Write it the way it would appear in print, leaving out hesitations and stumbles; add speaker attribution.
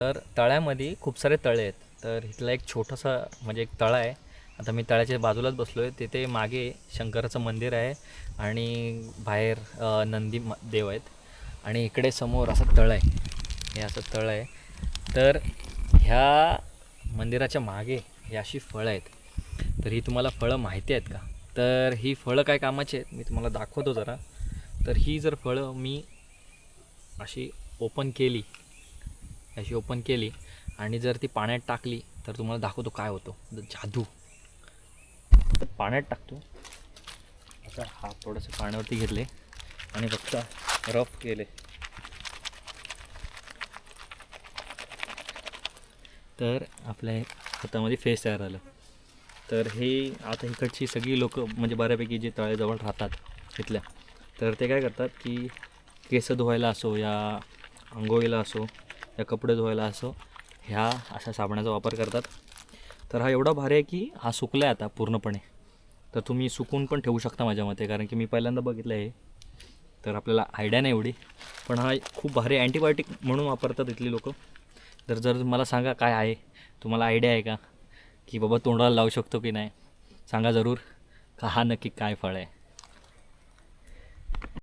Speaker 1: तर तळ्यामध्ये खूप सारे तळे आहेत. तर इथला एक छोटासा म्हणजे एक तळा आहे. आता मी तळ्याच्या बाजूलाच बसलो आहे. तिथे मागे शंकराचं मंदिर आहे आणि बाहेर नंदी देव आहेत आणि इकडे समोर असं तळं आहे. हे असं तळं आहे. तर ह्या मंदिराच्या मागे ही अशी फळं आहेत. तर ही तुम्हाला फळं माहिती आहेत का? तर ही फळं काय कामाची आहेत मी तुम्हाला दाखवतो जरा. तर ही जर फळं मी अशी ओपन केली आणि जर ती पाण्यात टाकली तर तुम्हाला दाखवतो काय होतो जादू. तर पाण्यात टाकतो. आता हात थोडंसं पाण्यावरती घेतले आणि फक्त रफ केले तर आपल्या हातामध्ये फेस तयार झालं. तर हे आता इकडची सगळी लोक म्हणजे बऱ्यापैकी जे तळ्याजवळ राहतात इथल्या, तर ते काय करतात की केस धुवायला असो या आंघोळीला असो या कपडे धुवायला असो ह्या अशा साबणाचा वापर करतात. तर हा एवढा भारी आहे की हा सुकला आहे आता पूर्णपणे. तर तुम्ही सुकून पण ठेवू शकता माझ्या मते, कारण की मी पहिल्यांदा बघितलं आहे. तर आपल्याला आयडिया नाही एवढी, पण हा खूप भारी अँटीबायोटिक म्हणून वापरतात इथली लोक. तर जर मला सांगा काय आहे, तुम्हाला आयडिया आहे का की बाबा तोंडाला लावू शकतो की नाही, सांगा जरूर का हा नक्की काय फळ आहे.